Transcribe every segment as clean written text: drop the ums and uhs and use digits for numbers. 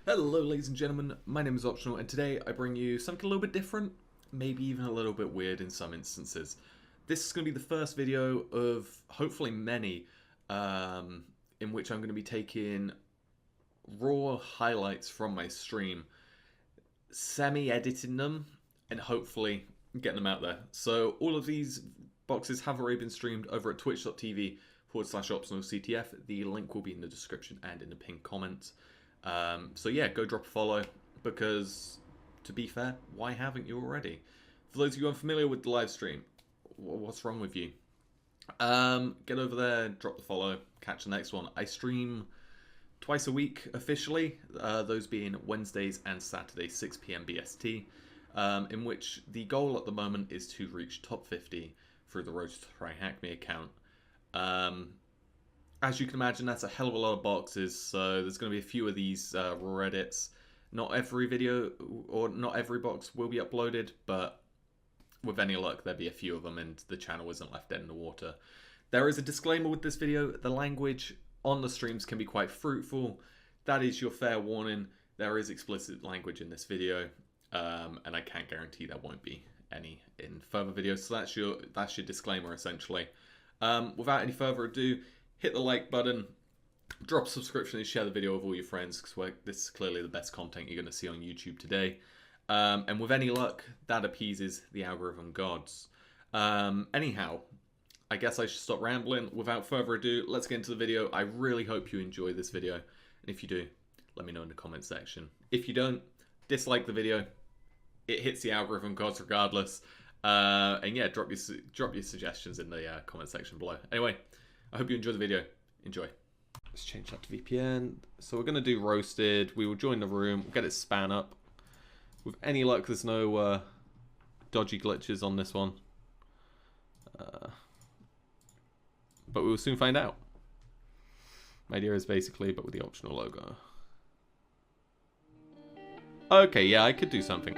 Hello ladies and gentlemen, my name is Optional and today I bring you something a little bit different, maybe even a little bit weird in some instances. This is going to be the first video of hopefully many in which I'm going to be taking raw highlights from my stream, semi-editing them and hopefully getting them out there. So all of these boxes have already been streamed over at twitch.tv/optionalctf. The link will be in the description and in the pinned comment. So yeah, go drop a follow, because to be fair, why haven't you already? For those of you unfamiliar with the live stream, what's wrong with you? Get over there, drop the follow, catch the next one. I stream twice a week officially, those being Wednesdays and Saturdays, 6 PM BST, in which the goal at the moment is to reach top 50 through the Road to TryHackMe account. As you can imagine, that's a hell of a lot of boxes, so there's going to be a few of these raw edits. Not every video or not every box will be uploaded, but with any luck, there'll be a few of them and the channel isn't left dead in the water. There is a disclaimer with this video. The language on the streams can be quite fruitful. That is your fair warning. There is explicit language in this video, and I can't guarantee there won't be any in further videos. So that's your disclaimer, essentially. Without any further ado, hit the like button, drop a subscription and share the video with all your friends, because this is clearly the best content you're going to see on YouTube today. And with any luck, that appeases the algorithm gods. Anyhow, I guess I should stop rambling. Without further ado, let's get into the video. I really hope you enjoy this video. And if you do, let me know in the comment section. If you don't, dislike the video. It hits the algorithm gods regardless. And yeah, drop your suggestions in the comment section below. Anyway, I hope you enjoy the video. Enjoy. Let's change that to VPN. So we're going to do roasted. We will join the room. We'll get it span up. With any luck, there's no dodgy glitches on this one. But we will soon find out. My idea is basically, but with the optional logo. Okay, yeah, I could do something.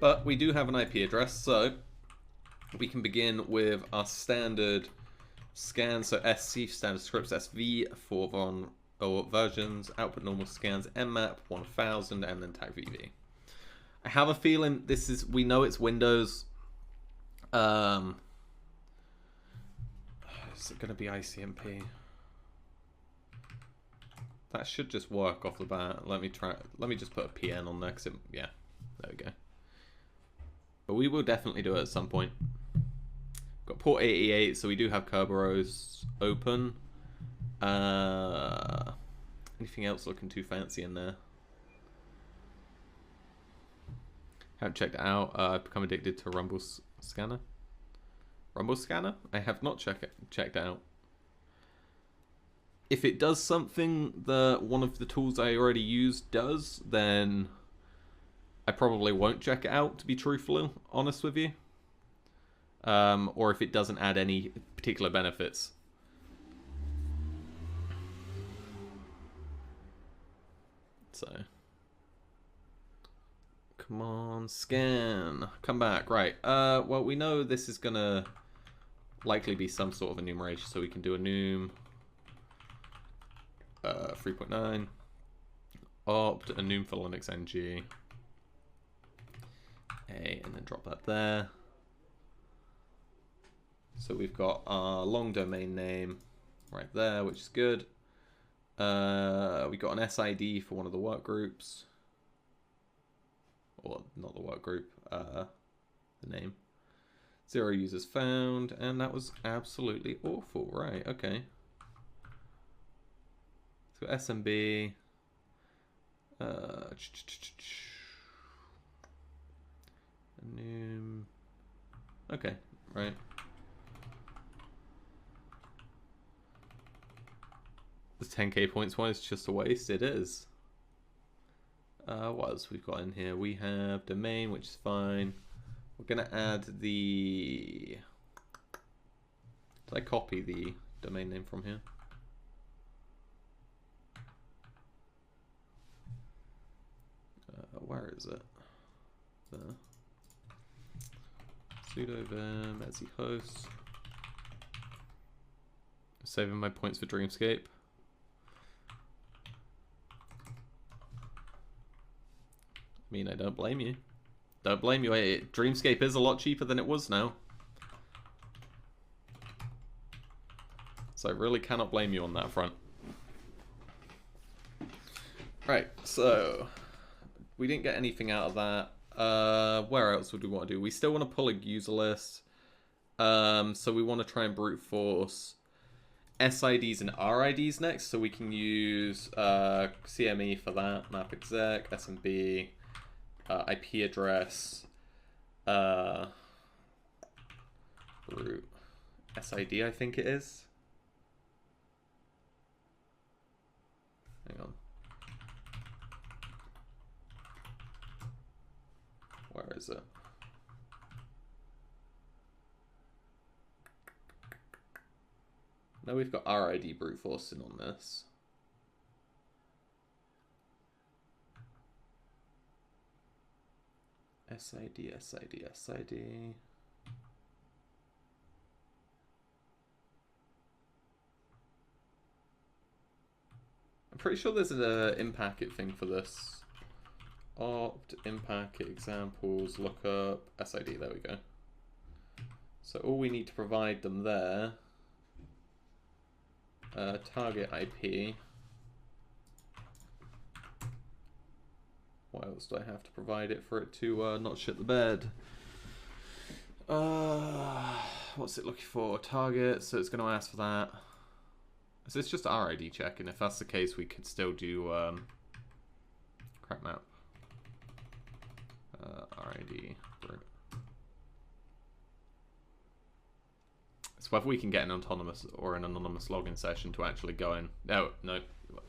But we do have an IP address, so we can begin with our standard scans. So SC standard scripts, SV for versions, output normal scans, mmap 1000, and then tag VV. I have a feeling this is, we know it's Windows. Is it going to be ICMP? That should just work off the bat. Let me just put a PN on there, because yeah, there we go. But we will definitely do it at some point. Got port 88, so we do have Kerberoasting open. Anything else looking too fancy in there? Haven't checked it out. I've become addicted to Rumble Scanner. Rumble Scanner? I have not checked out. If it does something that one of the tools I already used does, then I probably won't check it out, to be truthfully honest with you. Or if it doesn't add any particular benefits. So, come on, scan, come back. Right, well, we know this is gonna likely be some sort of enumeration, so we can do enum 3.9 opt enum for Linux NG. And then drop that there. So we've got our long domain name right there, which is good. We got an SID for one of the work groups, or not the work group, the name. 0 users found, and that was absolutely awful. Right, okay. So SMB. Okay, right. The 10k points one is just a waste. It is. What else we've got in here? We have domain, which is fine. We're going to add the... Did I copy the domain name from here? Where is it? There. Sudo vim etsy host. Saving my points for Dreamscape. I mean, I don't blame you. Don't blame you. Dreamscape is a lot cheaper than it was now. So I really cannot blame you on that front. Right, so we didn't get anything out of that. Where else would we want to do? We still want to pull a user list. So we want to try and brute force SIDs and RIDs next. So we can use CME for that, map exec, SMB, IP address, brute SID, I think it is. Hang on. Where is it? Now we've got RID brute forcing on this. SID, SID, SID. I'm pretty sure there's an in-packet thing for this. Opt, in-packet, examples, lookup, SID, there we go. So all we need to provide them there, target IP. What else do I have to provide it for it to not shit the bed? What's it looking for? Target, so it's going to ask for that. So it's just RID check, and if that's the case, we could still do crack map. RID. It's whether we can get an autonomous or an anonymous login session to actually go in. No,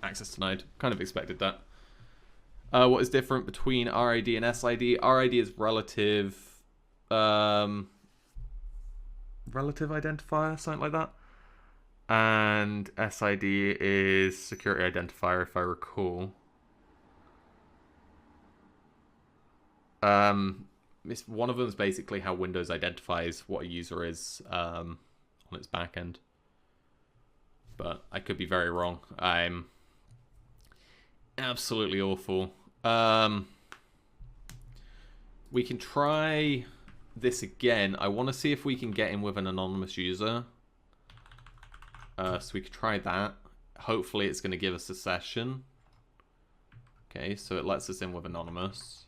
access denied. Kind of expected that. What is different between RID and SID? RID is relative identifier, something like that. And SID is security identifier, if I recall. One of them is basically how Windows identifies what a user is on its back end. But I could be very wrong. I'm absolutely awful. We can try this again. I want to see if we can get in with an anonymous user. So we could try that. Hopefully it's going to give us a session. Okay, so it lets us in with anonymous.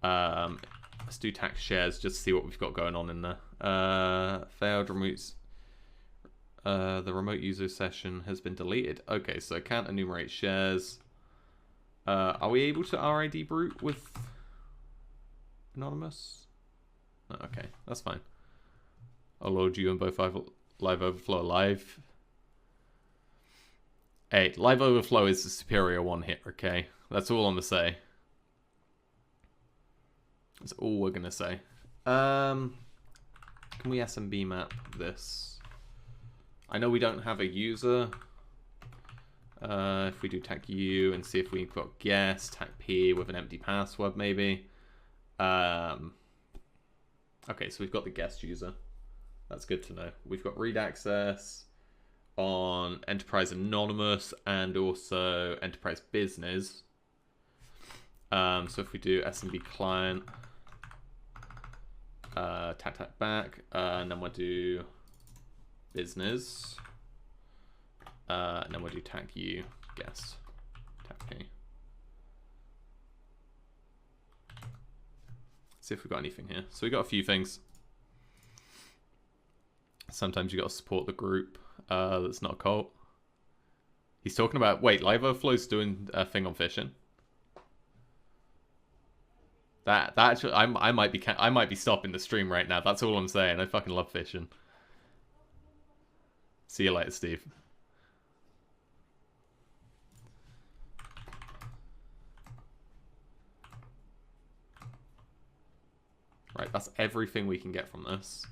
Let's do tax shares just to see what we've got going on in there. Failed remotes. The remote user session has been deleted. Okay, so can't enumerate shares. Are we able to RID brute with anonymous? No, okay, that's fine. I'll load you in both Live Overflow live. Hey, Live Overflow is the superior one here, okay? That's all I'm gonna say. That's all we're gonna say. Can we SMB map this? I know we don't have a user. If we do tag U and see if we've got guest, tag P with an empty password maybe. Okay, so we've got the guest user. That's good to know. We've got read access on Enterprise Anonymous and also Enterprise Business. So if we do SMB client, tap back, and then we'll do business, and then we'll do tag U, guest, tag P. See if we've got anything here. So we got a few things. Sometimes you got to support the group that's not a cult. He's talking about, wait, Live Overflow's doing a thing on phishing. That actually, I might be stopping the stream right now. That's all I'm saying. I fucking love phishing. See you later, Steve. That's everything we can get from this.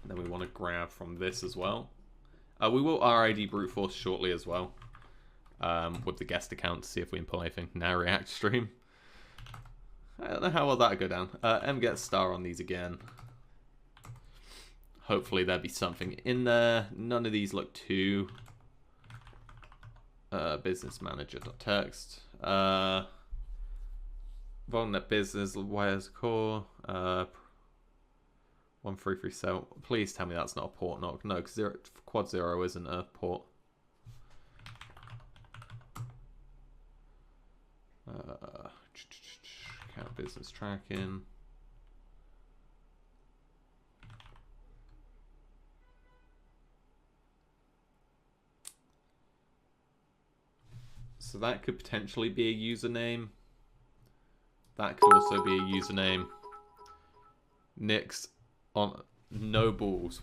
And then we want to grab from this as well. We will RID brute force shortly as well. With the guest account to see if we can pull anything. Now react stream. I don't know how well that'll go down. M gets star on these again. Hopefully there'll be something in there. None of these look too... business manager.txt. VulnNet business, wires core. 1337. Please tell me that's not a port knock. No, because quad 0 isn't a port. Count business tracking. So that could potentially be a username. That could also be a username. Nix on no balls.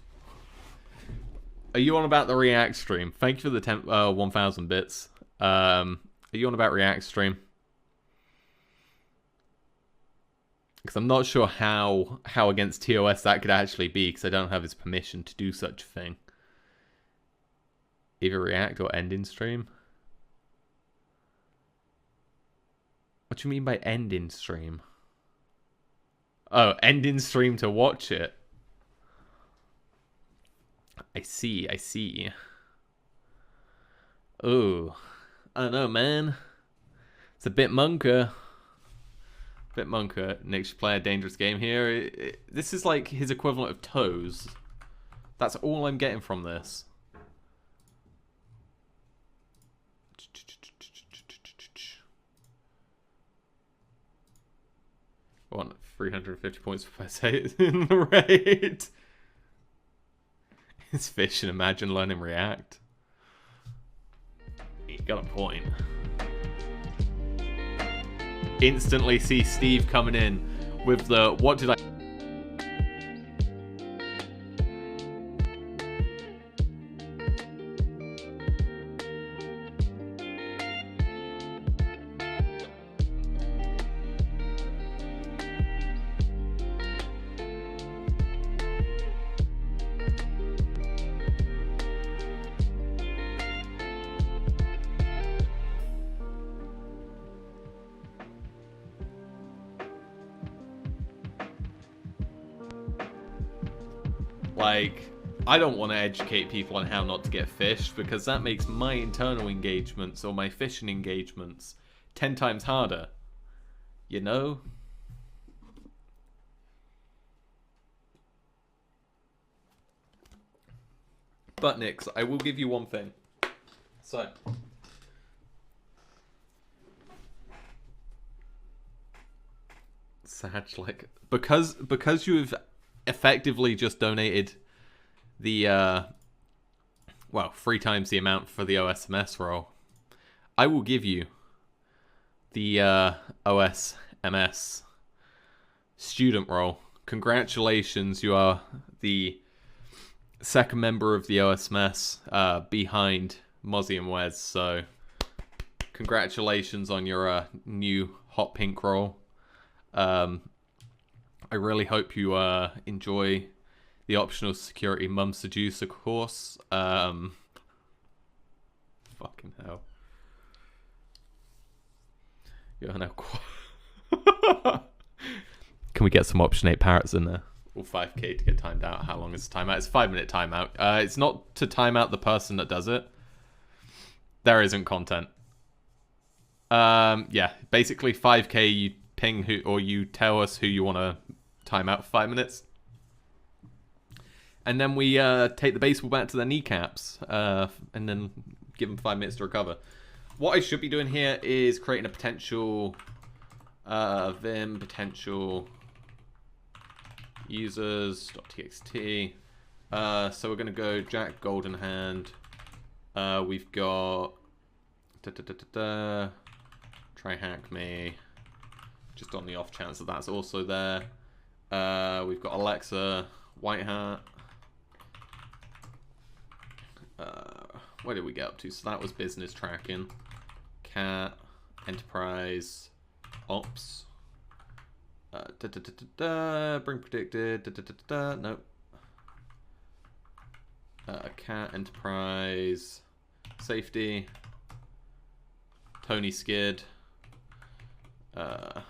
Are you on about the React stream? Thank you for the 1,000 bits. Are you on about React stream? Because I'm not sure how against TOS that could actually be, because I don't have his permission to do such a thing. Either React or end in stream. What do you mean by end in stream? Oh, end in stream to watch it. I see, I see. Oh, I don't know, man. It's a bit monker. Nick should play a dangerous game here. This is like his equivalent of toes. That's all I'm getting from this. I want 350 points if I say it in the raid. It's fish and imagine learning React. You got a point. Instantly see Steve coming in with the what did I... Like, I don't want to educate people on how not to get fished, because that makes my internal engagements or my fishing engagements 10 times harder. You know? But Nix, I will give you one thing. So, Sag, like, because you have effectively just donated the well, 3 times the amount for the OSMS role, I will give you the OSMS student role. Congratulations, you are the second member of the OSMS behind Mozzie and Wes, so congratulations on your new hot pink role. I really hope you enjoy the optional security mum seducer course. Fucking hell. You're now. Can we get some option 8 parrots in there? Or 5k to get timed out. How long is the timeout? It's a 5-minute timeout. It's not to time out the person that does it. There isn't content. Yeah, basically 5k you ping who, or you tell us who you want to time out for 5 minutes. And then we take the baseball bat to their kneecaps. And then give them 5 minutes to recover. What I should be doing here is creating a potential vim potential users.txt. So we're going to go Jack Golden Hand. We've got TryHackMe, just on the off chance that that's also there. We've got Alexa, White Hat. Where did we get up to? So that was business tracking. Cat, enterprise, ops. Bring predicted. Nope. Cat Enterprise. Safety. Tony Skid. Cat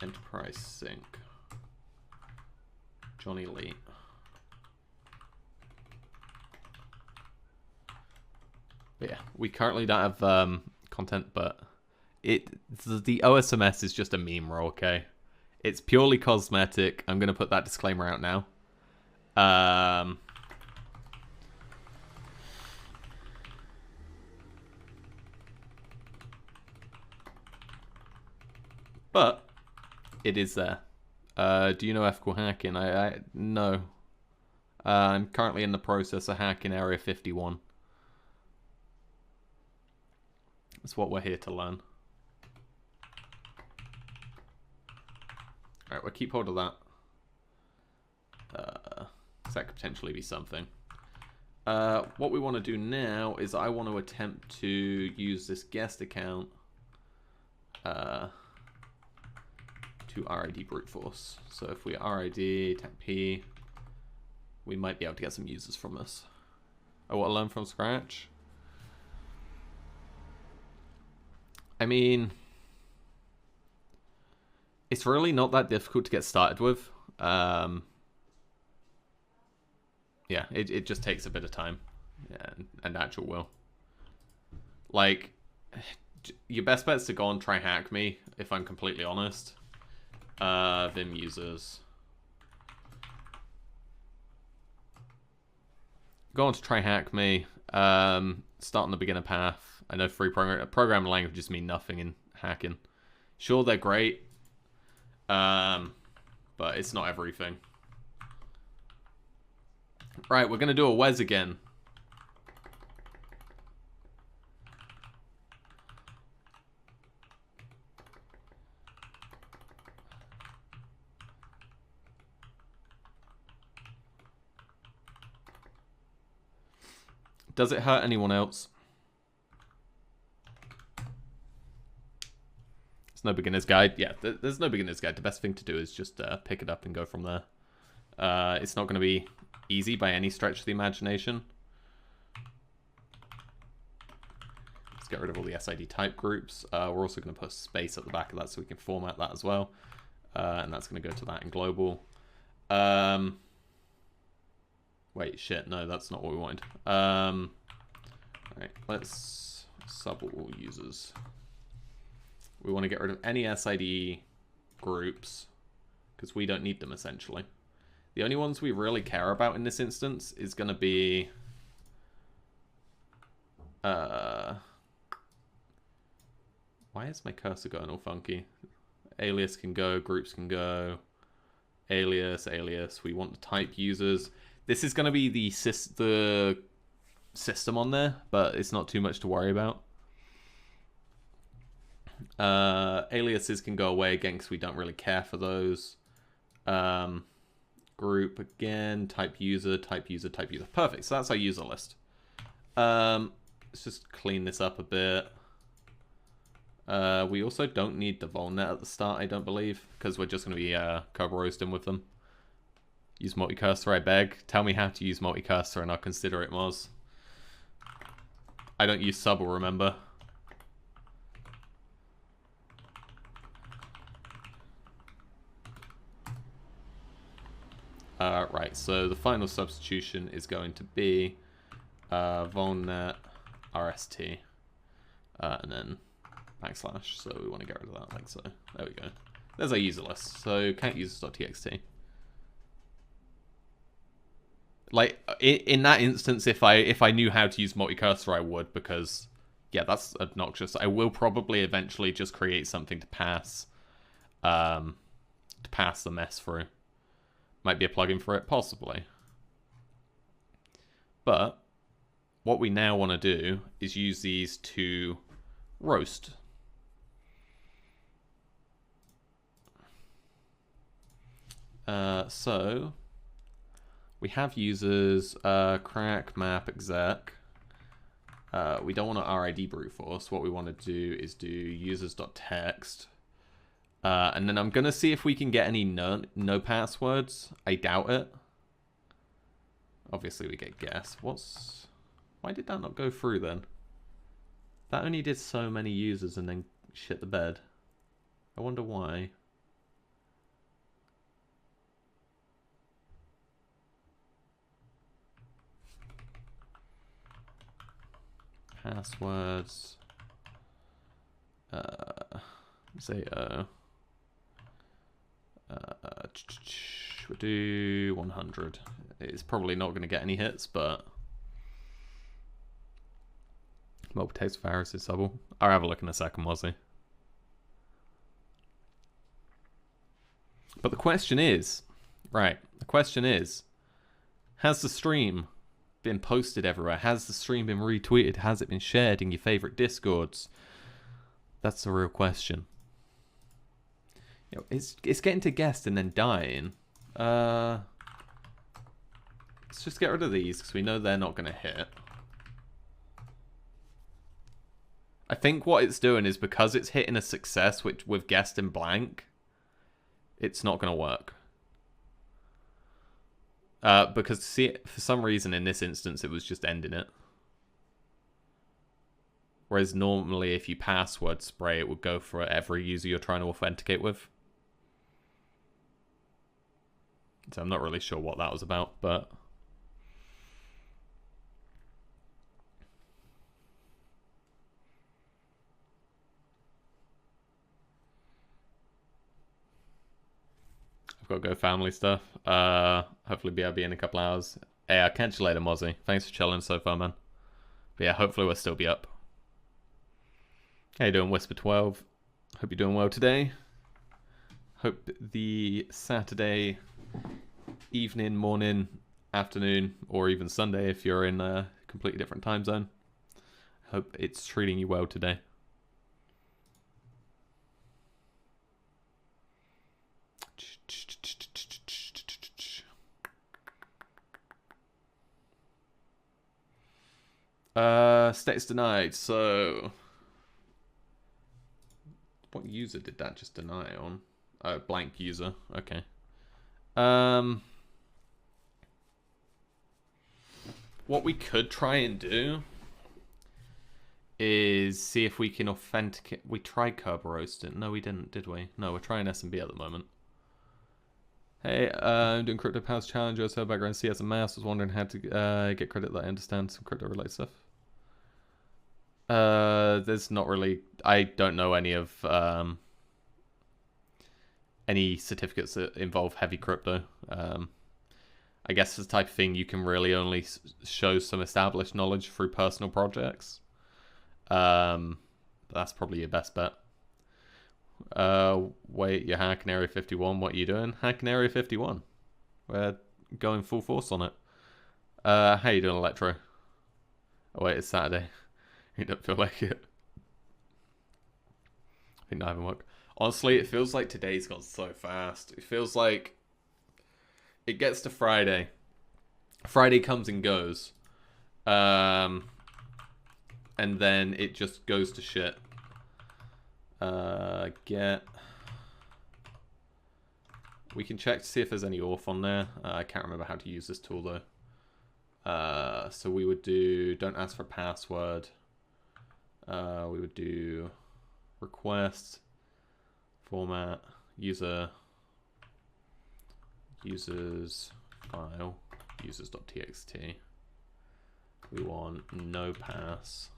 Enterprise Sync. Johnny Lee. But yeah, we currently don't have content, but the OSMS is just a meme roll, okay? It's purely cosmetic. I'm going to put that disclaimer out now. But it is there. Do you know ethical hacking? No. I'm currently in the process of hacking Area 51. That's what we're here to learn. Alright, we'll keep hold of that. That could potentially be something. What we want to do now is I want to attempt to use this guest account to RID brute force. So if we RID, tap P, we might be able to get some users from this. I want to learn from scratch. I mean, it's really not that difficult to get started with. Yeah, it just takes a bit of time, yeah, and actual will. Like, your best bet is to go on TryHackMe, if I'm completely honest. Vim users. Go on to TryHackMe. Start on the beginner path. I know free programming languages mean nothing in hacking. Sure, they're great, but it's not everything. Right, we're going to do a Wes again. Does it hurt anyone else? There's no beginner's guide. Yeah, there's no beginner's guide. The best thing to do is just pick it up and go from there. It's not going to be easy by any stretch of the imagination. Let's get rid of all the SID type groups. We're also going to put space at the back of that so we can format that as well. And that's going to go to that in global. Wait, shit, no, that's not what we wanted. Alright, let's sub all users. We want to get rid of any SID groups because we don't need them, essentially. The only ones we really care about in this instance is going to be... why is my cursor going all funky? Alias can go, groups can go. Alias, alias. We want the type users. This is going to be the system on there, but it's not too much to worry about. Aliases can go away again because we don't really care for those. Group again, type user, type user, type user. Perfect. So that's our user list. Let's just clean this up a bit. We also don't need the VulnNet at the start, I don't believe, because we're just going to be Kerberoasting with them. Use multi-cursor, I beg. Tell me how to use multi-cursor and I'll consider it Moz. I don't use Subble, remember. Right, so the final substitution is going to be VulnNet RST and then backslash. So we want to get rid of that like so. There we go. There's our user list. So count users.txt. Like in that instance, if I knew how to use multi-cursor, I would, because yeah, that's obnoxious. I will probably eventually just create something to pass the mess through. Might be a plugin for it, possibly. But what we now want to do is use these to roast. So we have users crack map exec. We don't want to RID brute force. What we want to do is do users.text. And then I'm going to see if we can get any no passwords. I doubt it. Obviously, we get guess. Why did that not go through then? That only did so many users and then shit the bed. I wonder why. Passwords. Say we'll do 100. It's probably not going to get any hits, but multiple text viruses double. I'll have a look in a second, Wozzy. But the question is, right? The question is, has the stream been posted everywhere? Has the stream been retweeted? Has it been shared in your favorite discords? That's the real question. You know, it's getting to guest and then dying. Let's just get rid of these because we know they're not going to hit. I think what it's doing is because it's hitting a success which with guest and blank, it's not going to work. Because see, for some reason in this instance it was just ending it. Whereas normally if you password spray it would go for every user you're trying to authenticate with. So I'm not really sure what that was about, but I've got to go family stuff. Hopefully BRB in a couple hours. Hey, I'll catch you later, Mozzie. Thanks for chilling so far, man. But yeah, hopefully we'll still be up. How you doing, Whisper12? Hope you're doing well today. Hope the Saturday evening, morning, afternoon, or even Sunday if you're in a completely different time zone. Hope it's treating you well today. Status denied. So, what user did that just deny on? Oh, blank user. Okay. What we could try and do is see if we can authenticate. We tried Kerberoasting. No, we didn't, did we? No, we're trying SMB at the moment. Hey, I'm doing Crypto Powers Challenge. I saw background CS and Mass. Was wondering how to get credit that I understand some crypto related stuff. There's not really. I don't know any of any certificates that involve heavy crypto. I guess it's the type of thing you can really only show some established knowledge through personal projects. That's probably your best bet. Wait, you're hacking Area 51. What are you doing? Hacking Area 51. We're going full force on it. How you doing, Electro? Oh wait, it's Saturday. You don't feel like it. I think I haven't worked. Honestly, it feels like today's gone so fast. It feels like it gets to Friday. Friday comes and goes. And then it just goes to shit. We can check to see if there's any auth on there. I can't remember how to use this tool though. So we would do don't ask for a password. We would do request format users file users.txt. We want no pass.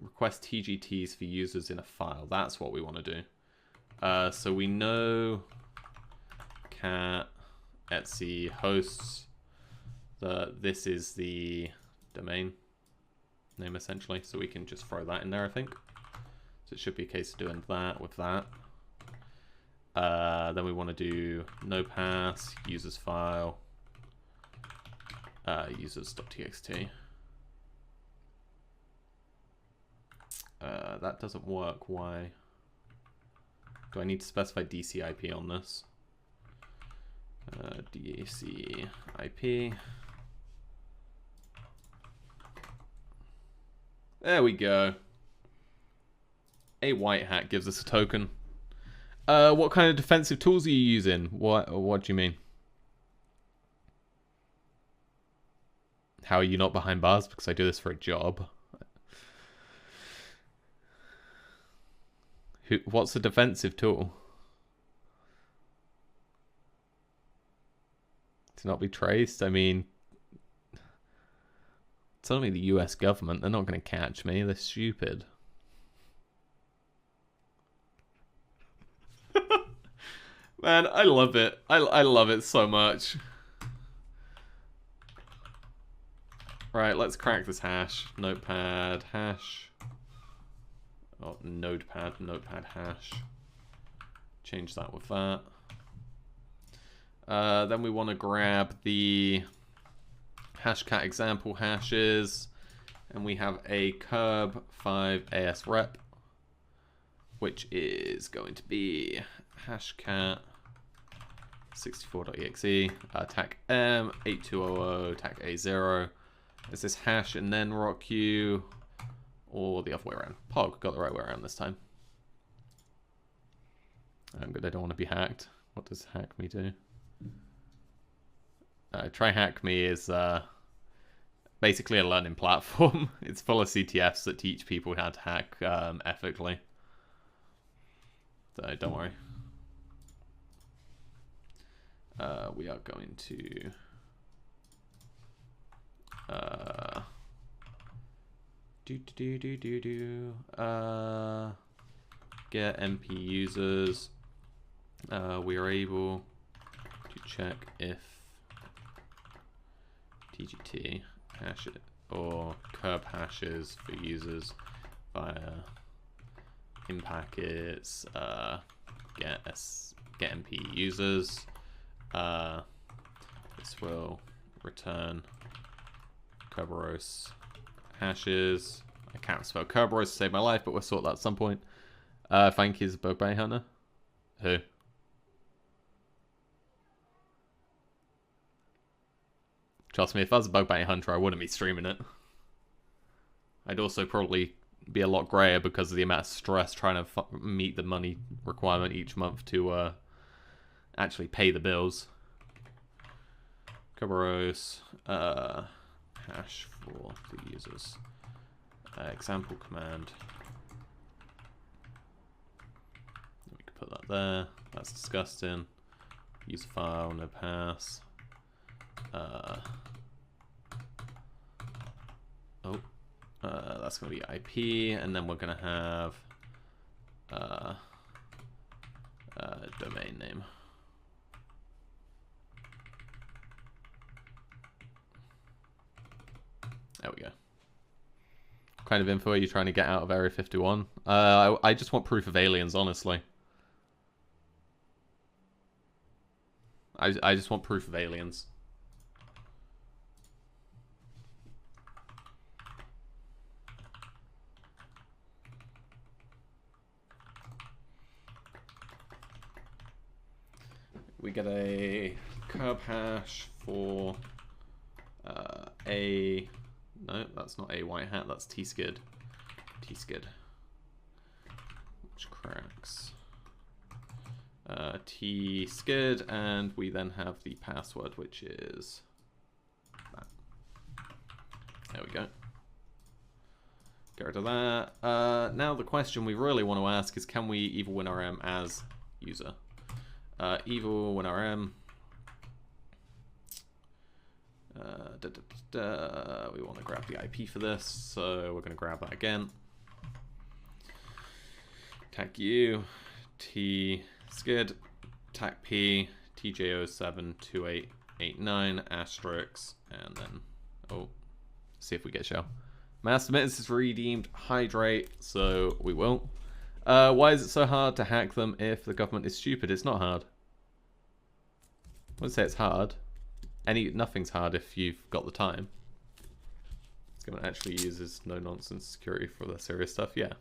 Request TGTs for users in a file. That's what we want to do. So we know cat etc hosts that this is the domain name essentially, so we can just throw that in there, I think. So it should be a case of doing that with that. Then we want to do no pass users file users.txt. That doesn't work. Why? Do I need to specify DCIP on this? DAC IP. There we go. A white hat gives us a token. What kind of defensive tools are you using? What do you mean? How are you not behind bars? Because I do this for a job. What's a defensive tool? To not be traced? I mean, it's only the US government. They're not going to catch me. They're stupid. Man, I love it. I love it so much. Right, let's crack this hash. Notepad hash. Oh, notepad hash. Change that with that. Then we want to grab the hashcat example hashes, and we have a curb 5 AS rep, which is going to be hashcat 64.exe, tac M 8200, tac A0. Is this hash and then rock you, or the other way around? Pog, got the right way around this time. I'm good, I don't want to be hacked. What does HackMe do? TryHackMe is basically a learning platform. It's full of CTFs that teach people how to hack ethically. So don't worry. We are going to get MP users. We are able to check if TGT hash it or curb hashes for users via in packets. Get MP users. This will return Kerberoast hashes. I can't spell Kerberoast to save my life, but we'll sort that at some point. Thank you, Bug Bounty Hunter. Who? Trust me, if I was a Bug Bounty Hunter, I wouldn't be streaming it. I'd also probably be a lot grayer because of the amount of stress trying to meet the money requirement each month to actually pay the bills. Kerberoast hash for the users. Example command. We can put that there. That's disgusting. User file, no pass. That's going to be IP, and then we're going to have domain name. There we go. What kind of info are you trying to get out of Area 51? I just want proof of aliens, honestly. I just want proof of aliens. We get a curb hash for a... No, that's not a white hat, that's T-skid. T-skid. Which cracks. T-skid, and we then have the password, which is that. There we go. Get rid of that. Now the question we really want to ask is, can we evil WinRM as user? Evil WinRM. We want to grab the IP for this, so we're going to grab that again. Tac U, T skid, tac P, TJ072889 asterisk, and then see if we get shell. Master Mittens is redeemed hydrate, so we won't. Why is it so hard to hack them if the government is stupid? It's not hard. I wouldn't say it's hard. Nothing's hard if you've got the time. This government actually uses no-nonsense security for the serious stuff, yeah.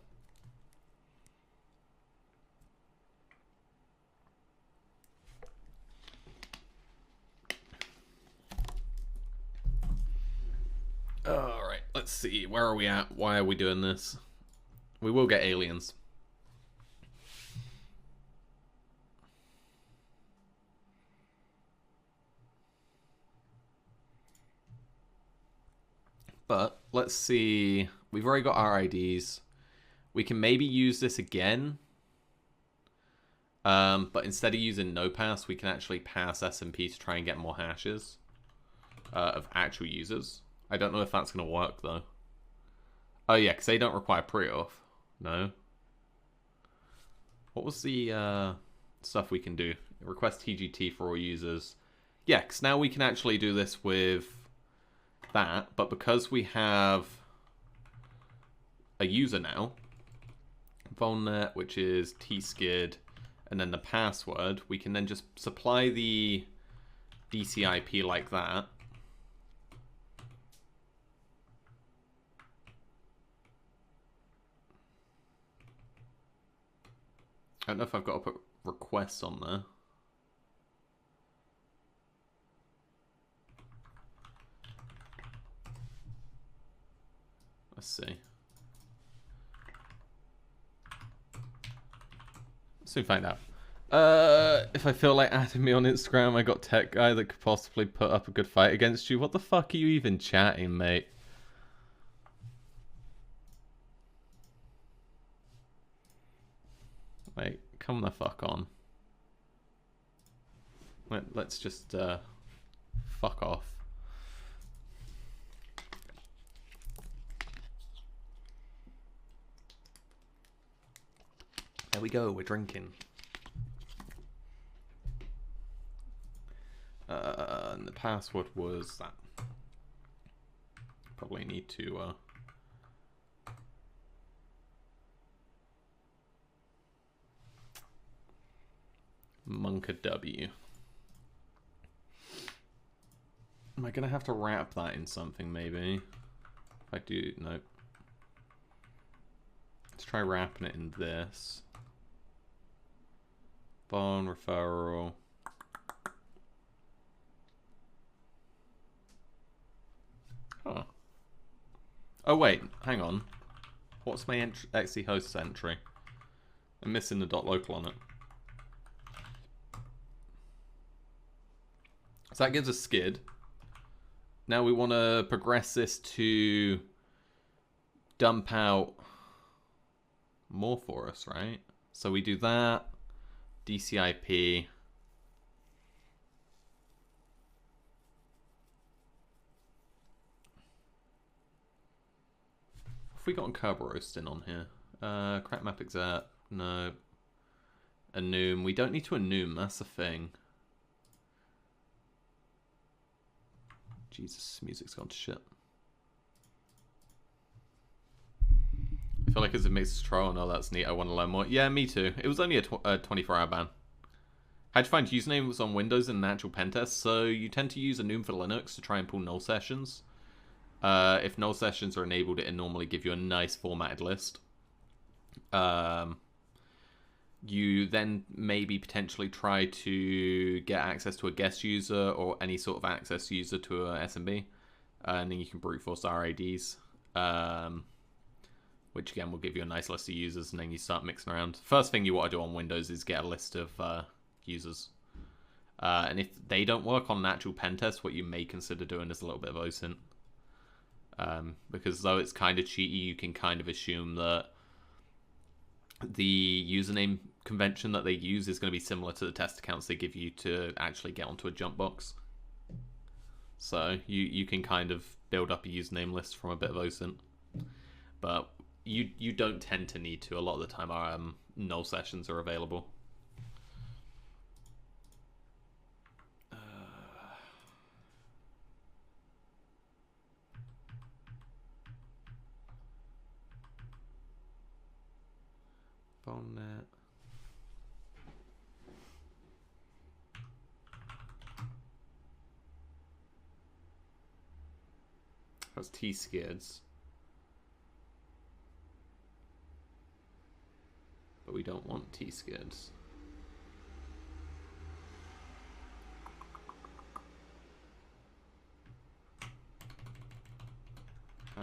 Alright, let's see. Where are we at? Why are we doing this? We will get aliens. But let's see. We've already got our IDs. We can maybe use this again. But instead of using no pass, we can actually pass SMP to try and get more hashes of actual users. I don't know if that's going to work though. Oh yeah, because they don't require pre-auth. No. What was the stuff we can do? Request TGT for all users. Yeah, because now we can actually do this with that, but because we have a user now, VulnNet, which is tskid, and then the password, we can then just supply the DCIP like that. I don't know if I've got to put requests on there. Let's see. Soon find out. If I feel like adding me on Instagram, I got tech guy that could possibly put up a good fight against you. What the fuck are you even chatting, mate? Like, come the fuck on. Let's just fuck off. There we go, we're drinking. And the password was that. Probably need to Monka W. Am I gonna have to wrap that in something maybe? If I do, nope. Let's try wrapping it in this. Bone referral. Huh. Oh wait, hang on. What's my XE host entry? I'm missing the .local on it. So that gives us skid. Now we want to progress this to dump out more for us, right? So we do that. DCIP. Have we got Kerberoasting on here? Crack map exec. No. Enum. We don't need to enum, that's the thing. Jesus, music's gone to shit. I feel like it's a mixed trial. No, that's neat. I want to learn more. Yeah, me too. It was only a 24-hour ban. How'd you find usernames on Windows in an actual pen test? So you tend to use Anon for Linux to try and pull null sessions. If null sessions are enabled, it'll normally give you a nice formatted list. You then maybe potentially try to get access to a guest user or any sort of access user to a SMB. And then you can brute force RIDs. Which again will give you a nice list of users, and then you start mixing around. First thing you want to do on Windows is get a list of users. And if they don't work on an actual pen test, what you may consider doing is a little bit of OSINT. Because though it's kind of cheaty, you can kind of assume that the username convention that they use is going to be similar to the test accounts they give you to actually get onto a jump box. So you can kind of build up a username list from a bit of OSINT. But you don't tend to need to. A lot of the time our null sessions are available. VulnNet. That's tskids. But we don't want tskids.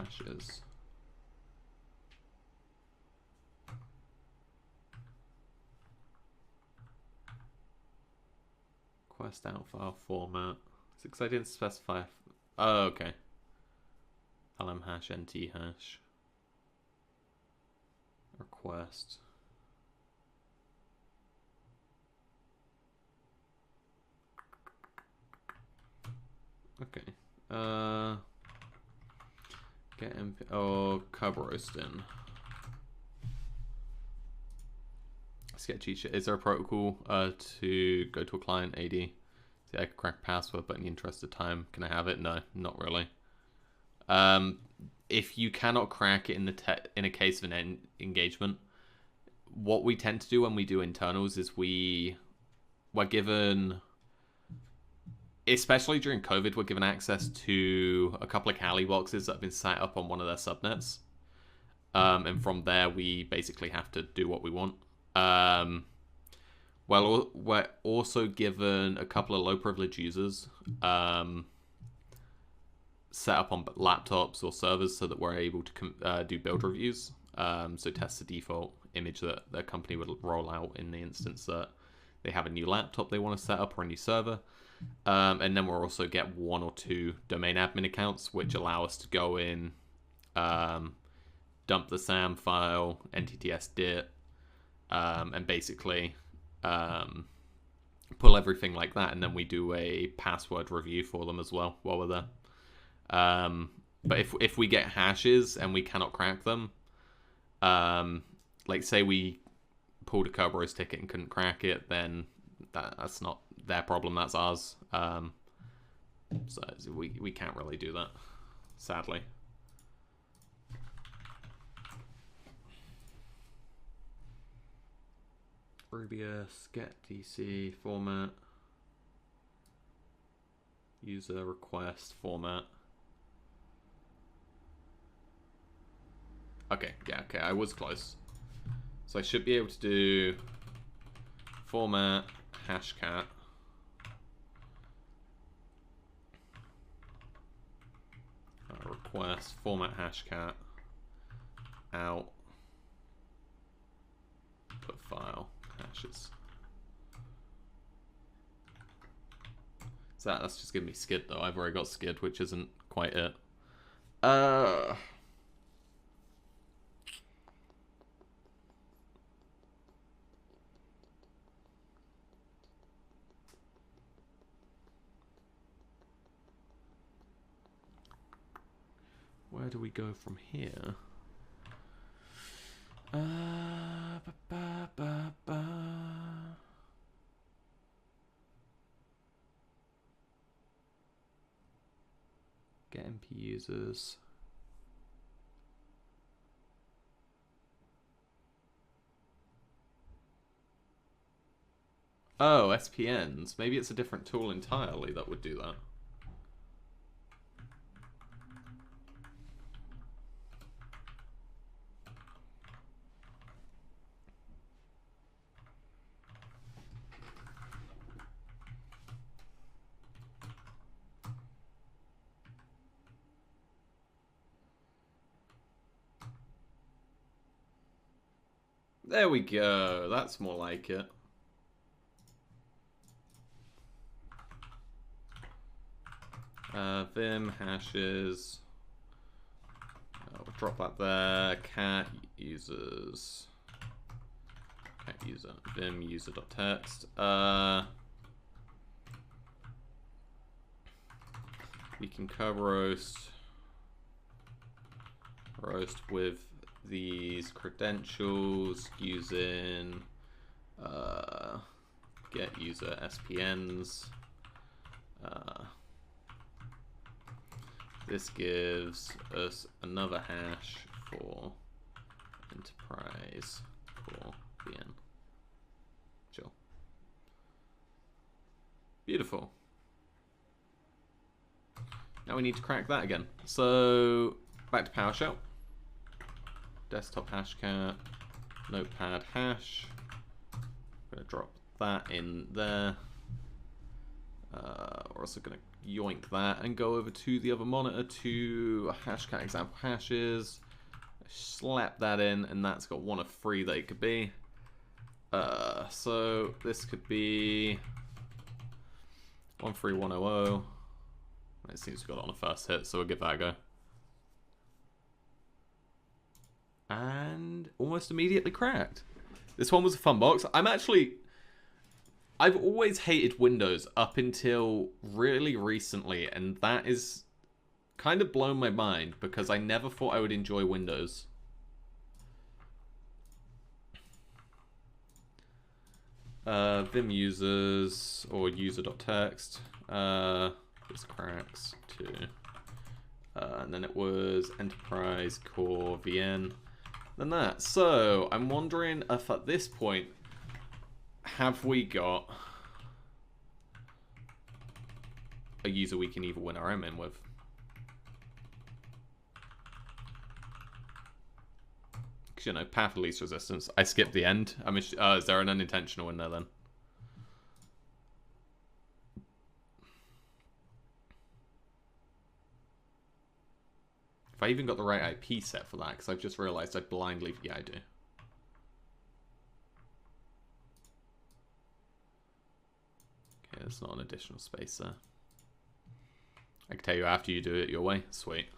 hashes. Request out file format. It's exciting to specify. Oh, okay. LM hash, NT hash. Request. Okay. Get MP. Oh, Kerberoasting. Sketchy shit. Is there a protocol to go to a client AD? See, I can crack password, but in the interest of time, can I have it? No, not really. If you cannot crack it in a case of an engagement, what we tend to do when we do internals is we're given, especially during COVID, we're given access to a couple of Kali boxes that have been set up on one of their subnets. And from there, we basically have to do what we want. Well, we're also given a couple of low privilege users set up on laptops or servers so that we're able to do build reviews. So test the default image that their company would roll out in the instance that they have a new laptop they want to set up or a new server. And then we'll also get 1 or 2 domain admin accounts, which allow us to go in, dump the SAM file, NTTS dit, and basically pull everything like that, and then we do a password review for them as well while we're there. But if we get hashes and we cannot crack them, like say we pulled a Kerberos ticket and couldn't crack it, then that's not their problem, that's ours. So we can't really do that, sadly. Rubius, get DC format, user request format. Okay, yeah, okay, I was close. So I should be able to do format hashcat. Request format hashcat out put file hashes. So that's just giving me skid though. I've already got skid, which isn't quite it. Where do we go from here? Get MP users. Oh, SPNs. Maybe it's a different tool entirely that would do that. There we go. That's more like it. Vim hashes. We'll drop that there. Cat users. Cat user. Vim user.text. We can Kerberoast with these credentials using get user SPNs. This gives us another hash for enterprise for VN. Sure. Beautiful. Now we need to crack that again. So back to PowerShell. Desktop hashcat, notepad hash. I'm gonna drop that in there. We're also gonna yoink that and go over to the other monitor to hashcat example hashes. Slap that in, and that's got one of 3 that it could be. So this could be 13100. It seems we got it on the first hit, so we'll give that a go. And almost immediately cracked. This one was a fun box. I've always hated Windows up until really recently, and that is kind of blown my mind because I never thought I would enjoy Windows. Vim users or user.txt. This cracks too. And then it was enterprise core VN. Then that. So I'm wondering if at this point have we got a user we can either win or in with? Because, you know, path of least resistance. I skipped the end. Is there an unintentional in there then? If I even got the right IP set for that, because I've just realized I blindly... Yeah, I do. Okay, there's not an additional space there. I can tell you after you do it your way. Sweet.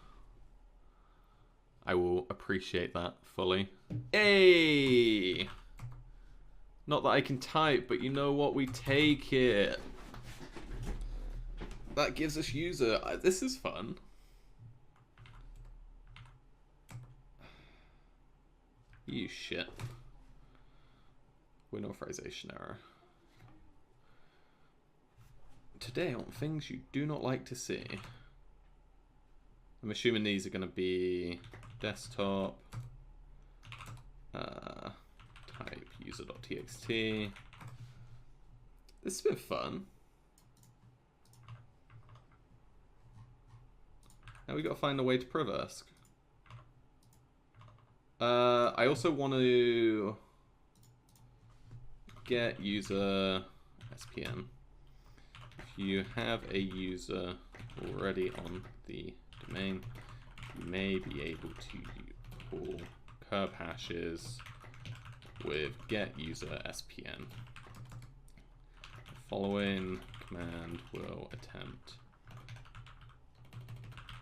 I will appreciate that fully. Hey! Not that I can type, but you know what? We take it. That gives us user. This is fun. You shit. Win authorization error. Today on things you do not like to see. I'm assuming these are going to be desktop, type user.txt. This has been fun. Now we got to find a way to Proversk. I also want to get user SPM. If you have a user already on the domain, you may be able to call curb hashes with get user SPM. The following command will attempt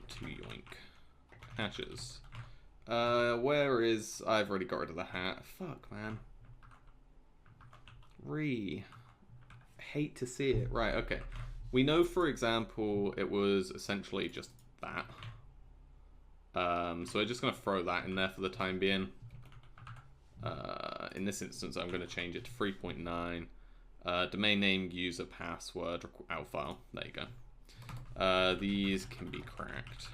to yoink hashes. Where is... I've already got rid of the hat. Fuck, man. Hate to see it. Right, okay. We know, for example, it was essentially just that. So I'm just going to throw that in there for the time being. In this instance, I'm going to change it to 3.9. Domain name, user, password, out file. There you go. These can be cracked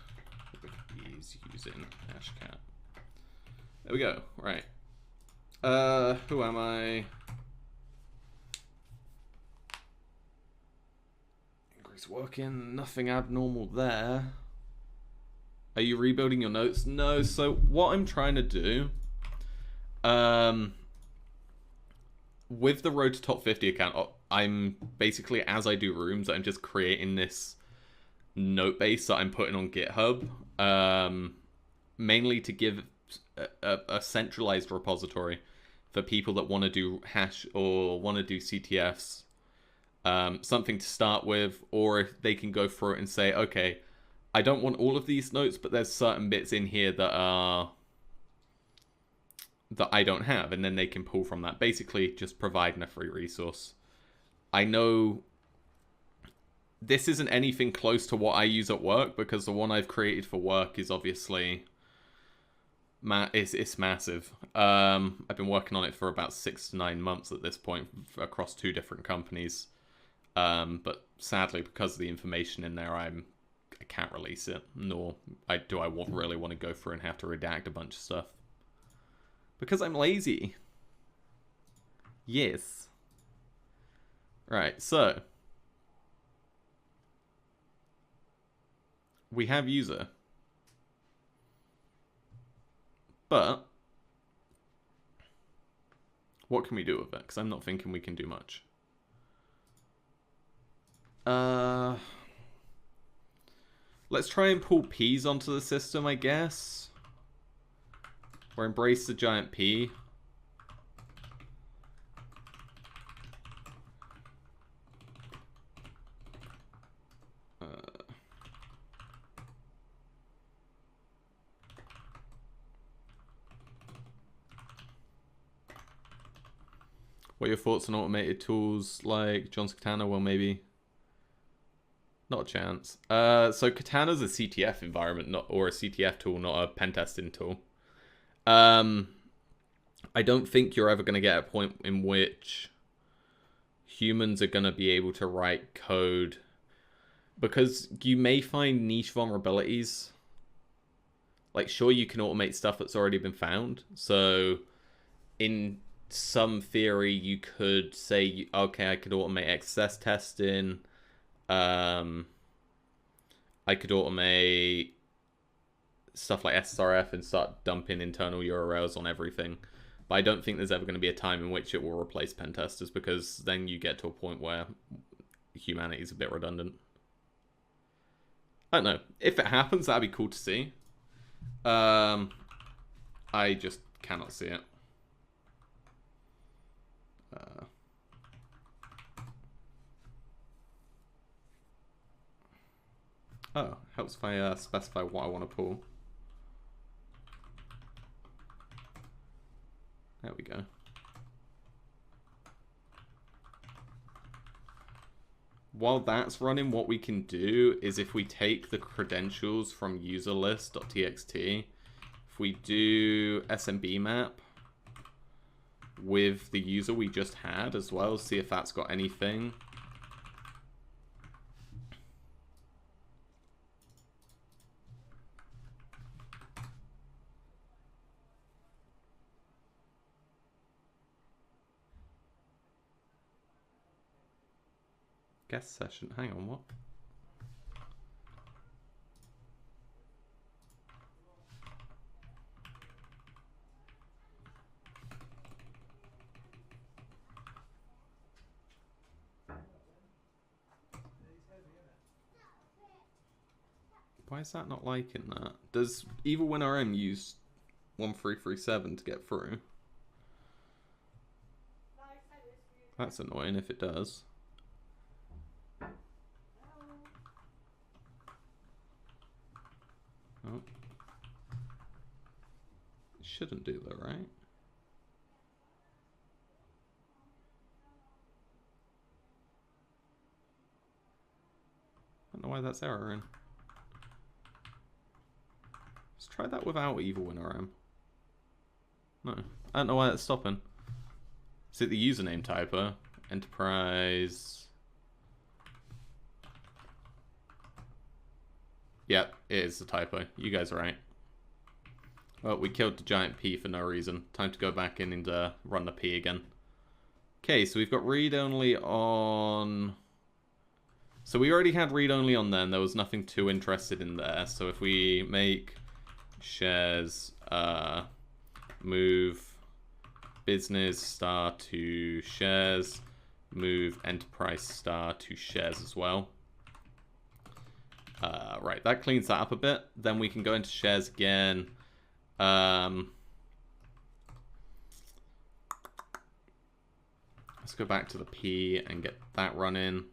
with these using hashcat. There we go. Right. Who am I? Increase working. Nothing abnormal there. Are you rebuilding your notes? No. So what I'm trying to do, with the Road to Top 50 account, I'm basically, as I do rooms, I'm just creating this note base that I'm putting on GitHub, mainly to give a centralized repository for people that want to do hash or want to do CTFs, something to start with, or if they can go through it and say, okay, I don't want all of these notes, but there's certain bits in here that I don't have, and then they can pull from that. Basically, just providing a free resource. I know this isn't anything close to what I use at work, because the one I've created for work is obviously it's massive. I've been working on it for about 6 to 9 months at this point across 2 different companies. But sadly, because of the information in there, I can't release it, nor do I really want to go through and have to redact a bunch of stuff. Because I'm lazy. Yes. Right, so we have user. But what can we do with it? Because I'm not thinking we can do much. Let's try and pull P's onto the system, I guess. Or embrace the giant P. What are your thoughts on automated tools like John's Katana? Well, maybe not a chance. So Katana's a CTF environment, or a CTF tool, not a pen testing tool. I don't think you're ever going to get a point in which humans are going to be able to write code, because you may find niche vulnerabilities. Like, sure, you can automate stuff that's already been found. So in some theory, you could say, okay, I could automate XSS testing. I could automate stuff like SRF and start dumping internal URLs on everything. But I don't think there's ever going to be a time in which it will replace pen testers, because then you get to a point where humanity is a bit redundant. I don't know. If it happens, that'd be cool to see. I just cannot see it. Oh, helps if I specify what I want to pull. There we go. While that's running, what we can do is, if we take the credentials from userlist.txt, if we do SMB map with the user we just had as well, see if that's got anything. Guest session, hang on, what? Why is that not liking that? Does EvilWinRM use 1337 to get through? That's annoying if it does. Oh. It shouldn't do that, right? I don't know why that's erroring. Let's try that without EvilWinRM. No, I don't know why that's stopping. Is it the username typo? Enterprise. Yep, it is a typo. You guys are right. Well, we killed the giant P for no reason. Time to go back in and run the P again. Okay, so we've got read-only on... So we already had read-only on there, and there was nothing too interested in there. So if we make shares move business star to shares, move enterprise star to shares as well. Right, that cleans that up a bit. Then we can go into shares again. Let's go back to the P and get that running.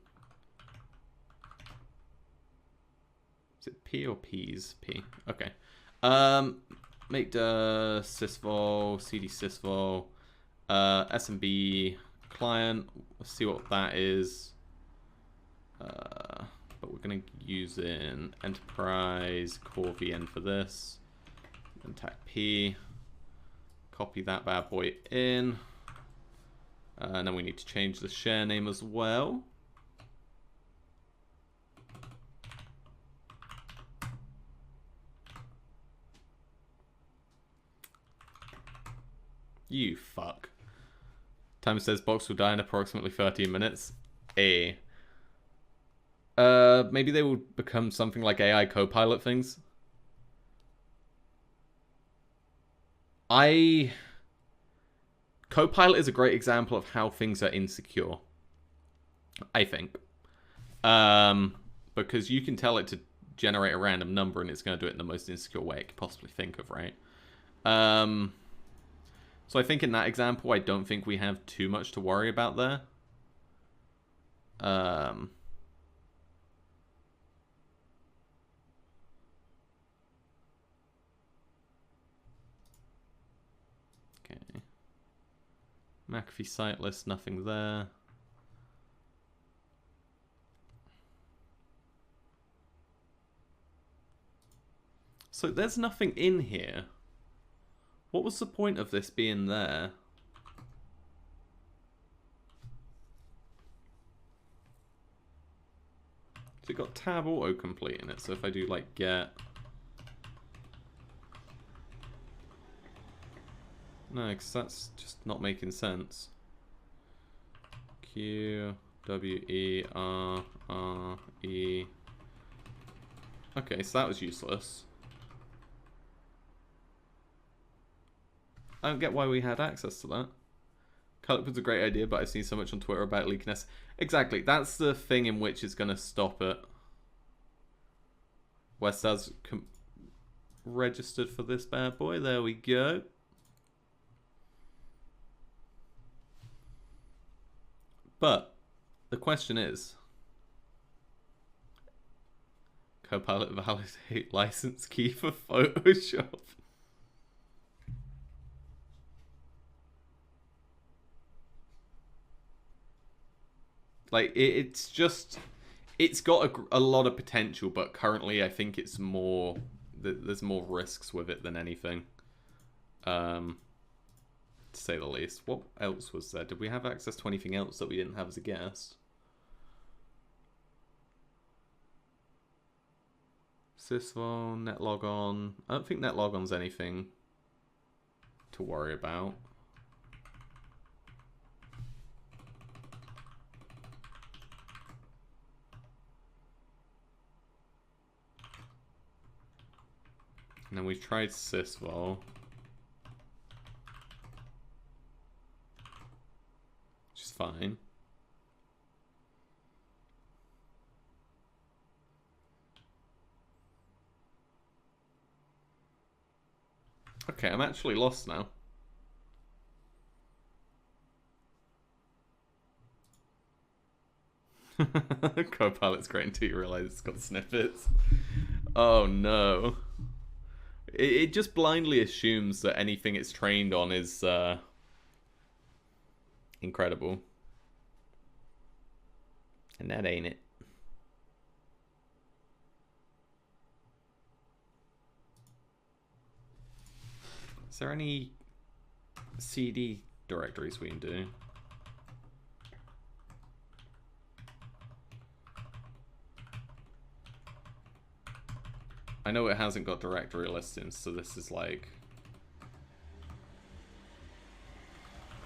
Is it P or P's? P. Okay. Make the SYSVOL, CD SYSVOL, SMB client. Let's see what that is. But we're going to use in enterprise core VN for this. And tag P. Copy that bad boy in. And then we need to change the share name as well. You fuck. Timer says box will die in approximately 13 minutes. Maybe they will become something like AI Copilot things. Copilot is a great example of how things are insecure, I think. Because you can tell it to generate a random number and it's going to do it in the most insecure way it could possibly think of, right? So I think in that example, I don't think we have too much to worry about there. Okay. McAfee site list, nothing there. So there's nothing in here. What was the point of this being there? So it got tab autocomplete in it. So if I do like get... No, because that's just not making sense. Q, W, E, R, R, E. Okay, so that was useless. I don't get why we had access to that. Culp's a great idea, but I've seen so much on Twitter about leaking us. Exactly, that's the thing in which is going to stop it. West has registered for this bad boy. There we go. But the question is, Copilot validate license key for Photoshop. Like, it's just, it's got a lot of potential, but currently I think it's more, there's more risks with it than anything. To say the least. What else was there? Did we have access to anything else that we didn't have as a guest? SYSVOL, netlogon. I don't think netlogon's anything to worry about. And then we've tried SYSVOL. Which is fine. Okay, I'm actually lost now. Copilot's great until you realize it's got snippets. Oh no. It just blindly assumes that anything it's trained on is incredible. And that ain't it. Is there any CD directories we can do? I know it hasn't got directory listings, so this is like...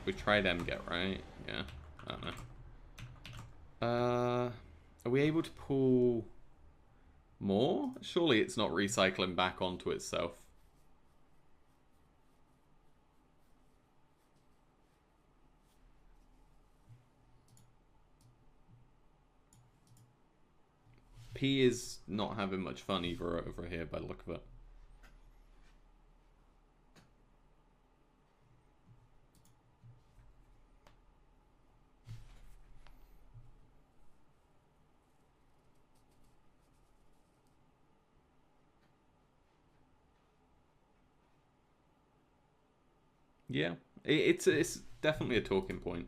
We tried mget, right? Yeah, I don't know. Are we able to pull more? Surely it's not recycling back onto itself. P is not having much fun either over here by the look of it. Yeah, it's definitely a talking point.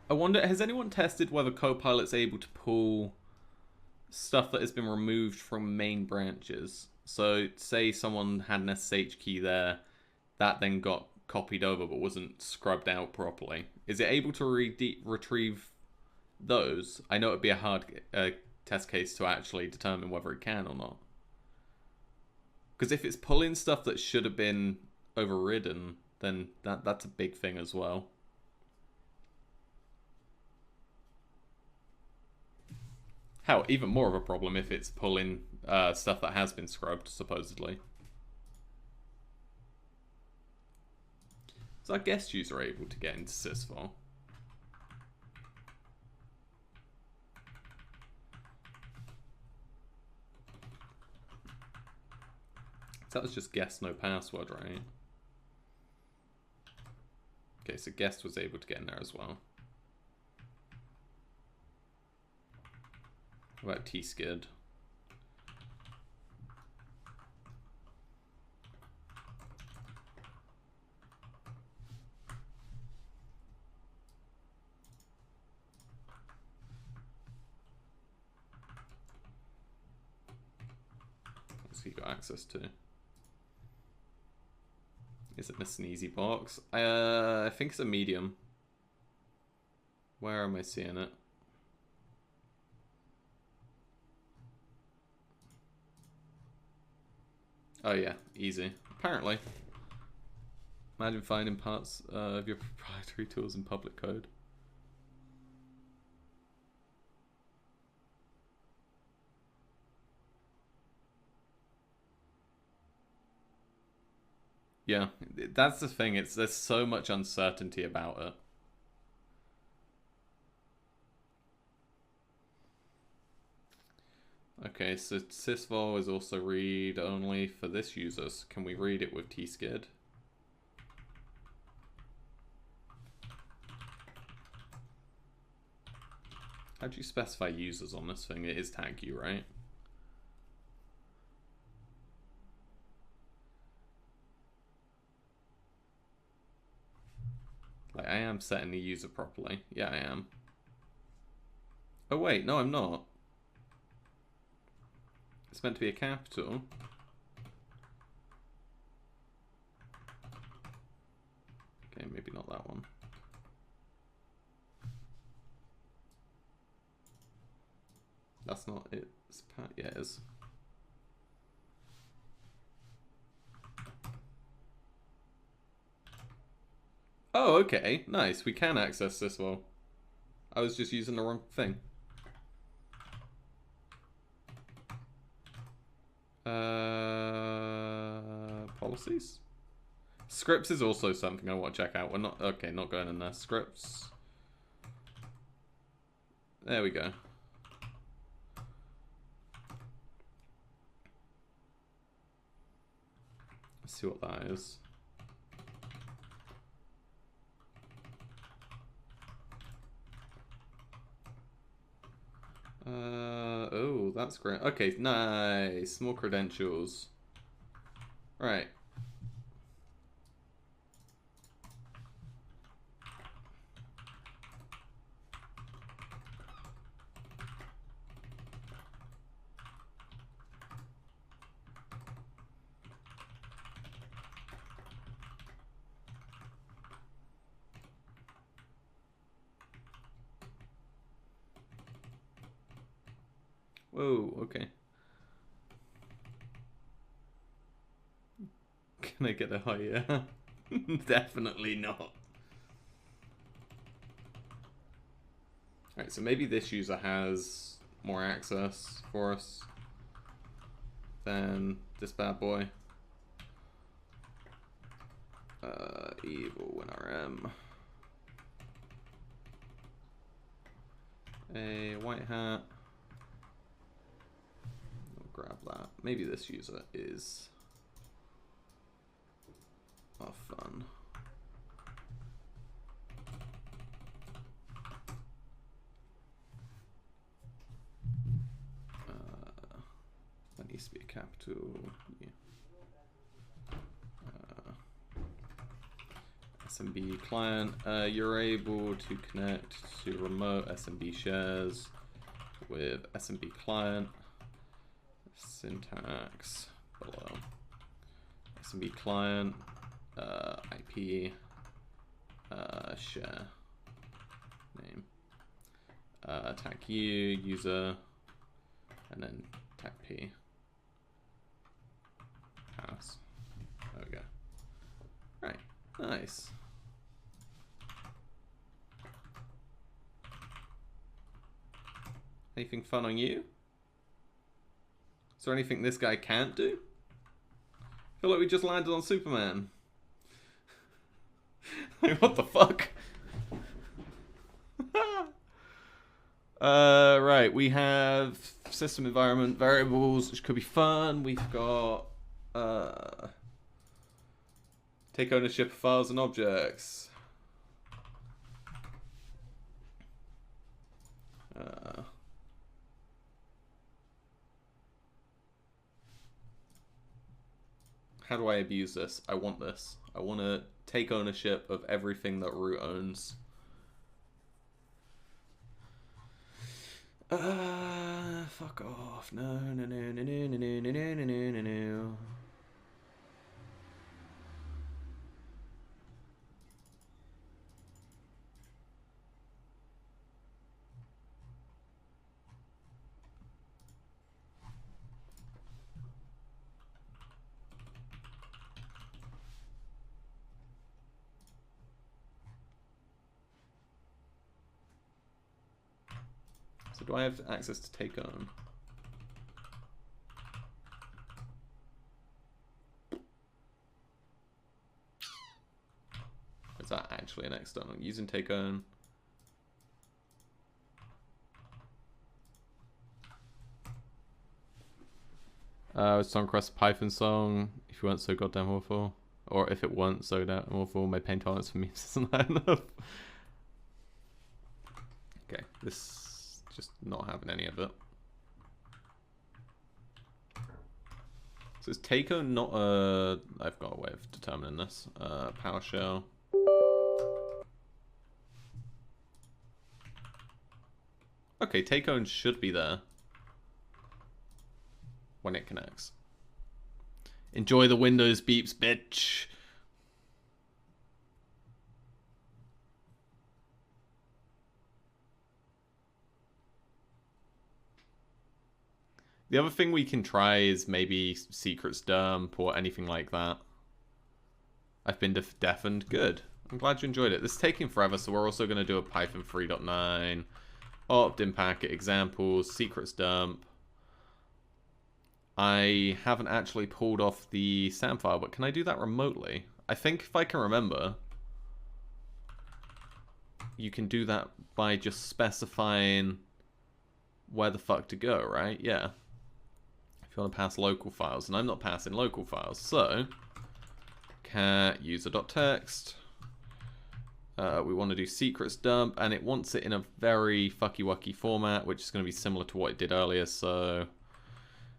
I wonder, has anyone tested whether Copilot's able to pull stuff that has been removed from main branches? So say someone had an SSH key there that then got copied over but wasn't scrubbed out properly. Is it able to retrieve those? I know it'd be a hard test case to actually determine whether it can or not. Because if it's pulling stuff that should have been overridden, then that's a big thing as well. Hell, even more of a problem if it's pulling stuff that has been scrubbed, supposedly. Is our guest user able to get into SYSVOL? That was just guest no password, right? Okay, so guest was able to get in there as well. What about T-Skid? What's he got access to? Is it a sneezy box? I think it's a medium. Where am I seeing it? Oh yeah, easy. Apparently. Imagine finding parts of your proprietary tools in public code. Yeah, that's the thing. There's so much uncertainty about it. Okay, so SYSVOL is also read only for this user. So can we read it with tskid? How do you specify users on this thing? It is tag you, right? Like, I am setting the user properly. Yeah, I am. Oh wait, no I'm not. It's meant to be a capital. Okay, maybe not that one. That's not it. Yeah, it is. Oh, okay. Nice. We can access this well. I was just using the wrong thing. Policies? Scripts is also something I want to check out. We're not... Okay, not going in there. Scripts. There we go. Let's see what that is. Oh, that's great. Okay, nice. More credentials. Right. Whoa, okay. Can I get a higher? Definitely not. Alright, so maybe this user has more access for us than this bad boy. Evil WinRM. A white hat. Grab that. Maybe this user is fun. That needs to be a capital. Yeah. SMB client. You're able to connect to remote SMB shares with SMB client. Syntax below. SMB client IP share name tag U user and then tag P house. There we go. Right, nice. Anything fun on you? Is there anything this guy can't do? I feel like we just landed on Superman. Like, what the fuck? Right, we have system environment variables, which could be fun. We've got take ownership of files and objects. How do I abuse this? I want this. I want to take ownership of everything that root owns. Fuck off. No, no, no, no, no, no, no, no, no, no, no, no. So do I have access to take own? Is that actually an external? Using take own. Song across a Python song. If you weren't so goddamn awful. Or if it weren't so damn awful, my pain tolerance for memes isn't high enough. Okay, this just not having any of it. So is Takeo not a... I've got a way of determining this. PowerShell. Okay, Takeo should be there when it connects. Enjoy the Windows beeps, bitch. The other thing we can try is maybe secrets dump or anything like that. I've been deafened. Good. I'm glad you enjoyed it. This is taking forever, so we're also going to do a Python 3.9, opt-in packet examples, secrets dump. I haven't actually pulled off the SAM file, but can I do that remotely? I think if I can remember, you can do that by just specifying where the fuck to go, right? Yeah. If you want to pass local files, and I'm not passing local files, so cat user.text. We want to do secrets dump, and it wants it in a very fucky-wucky format, which is going to be similar to what it did earlier, so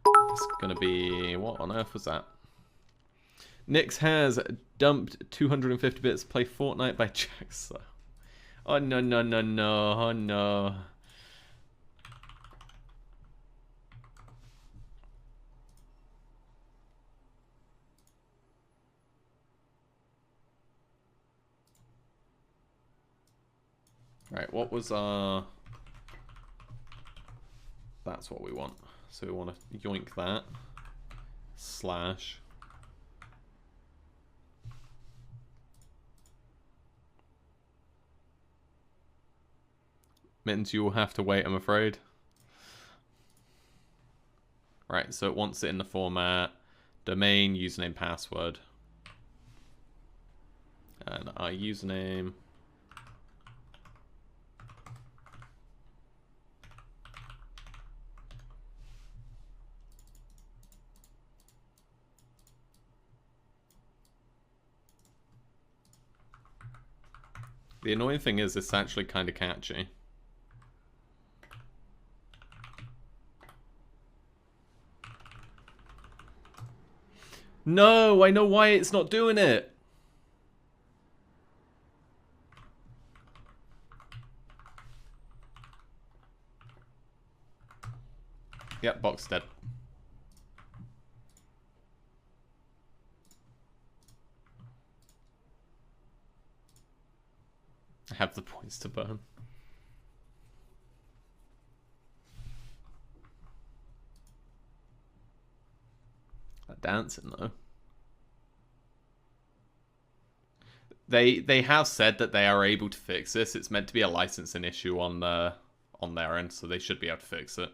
it's going to be... What on earth was that? Nix has dumped 250 bits, play Fortnite by Jax. Oh, no, no, no, no, oh, no. Right, what was our... That's what we want. So we want to yoink that. Slash. Mittens, you will have to wait, I'm afraid. Right, so it wants it in the format domain, username, password. And our username... The annoying thing is it's actually kind of catchy. No, I know why it's not doing it. Yep, box dead. have the points to burn. That dancing though. They have said that they are able to fix this. It's meant to be a licensing issue on their end, so they should be able to fix it.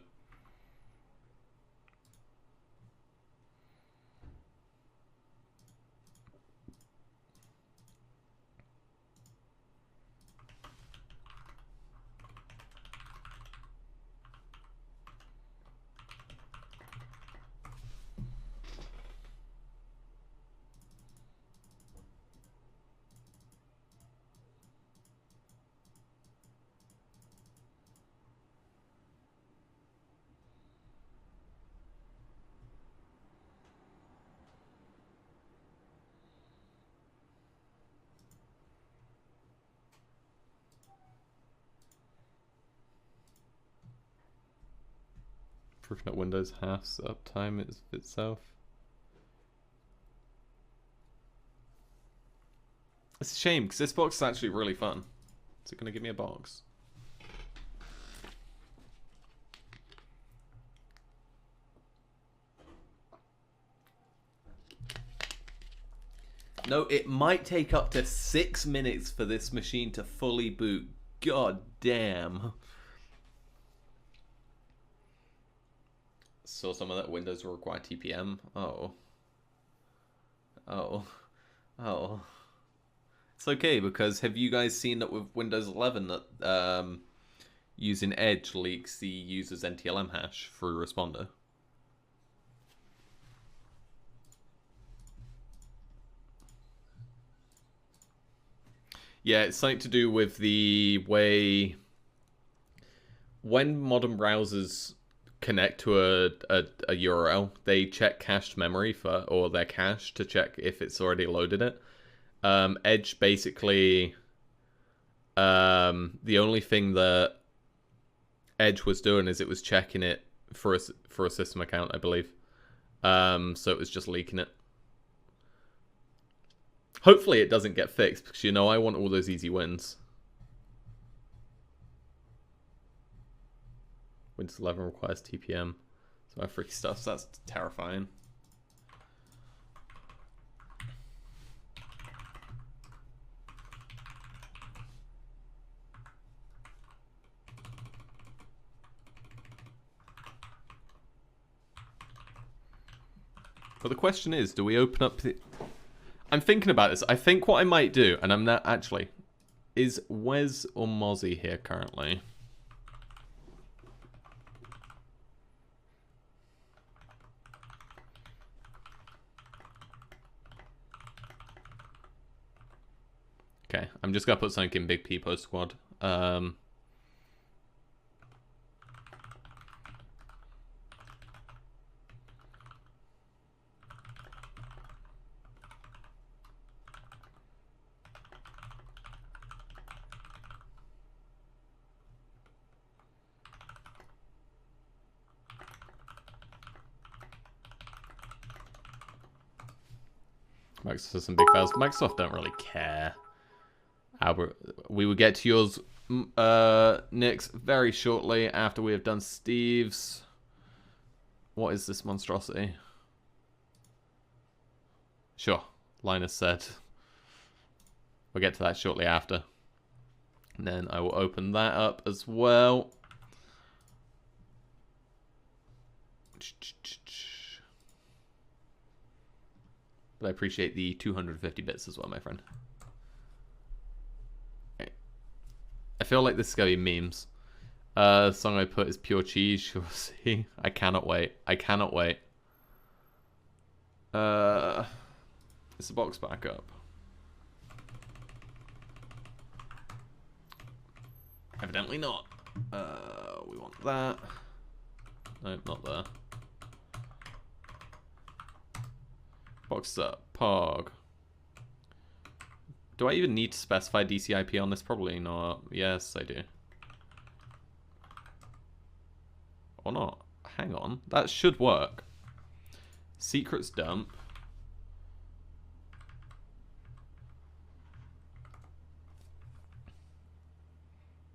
Proving that Windows halves uptime itself. It's a shame, because this box is actually really fun. Is it going to give me a box? No, it might take up to 6 minutes for this machine to fully boot. God damn. Saw some of that Windows will require TPM. Oh. It's okay, because have you guys seen that with Windows 11 that using Edge leaks the user's NTLM hash through Responder? Yeah, it's something to do with the way when modern browsers connect to a URL, they check cached memory or their cache to check if it's already loaded it. Edge basically, the only thing that Edge was doing is it was checking it for a system account, I believe. So it was just leaking it. Hopefully it doesn't get fixed, because you know I want all those easy wins. Windows 11 requires TPM. So my freaky stuff, so that's terrifying. But the question is, do we open up the... I'm thinking about this. I think what I might do, and I'm not actually... Is Wes or Mozzie here currently? Okay, I'm just gonna put something in Big Peepo squad. Microsoft has some big files. Microsoft don't really care. Albert, we will get to yours, Nick's, very shortly after we have done Steve's. What is this monstrosity? Sure, Linus said. We'll get to that shortly after. And then I will open that up as well. But I appreciate the 250 bits as well, my friend. Okay. I feel like this is going to be memes. The song I put is Pure Cheese. You'll see. I cannot wait. I cannot wait. Is the box back up? Evidently not. We want that. No, not there. Box up. Pog. Do I even need to specify DCIP on this? Probably not. Yes, I do. Or not. Hang on. That should work. Secrets dump.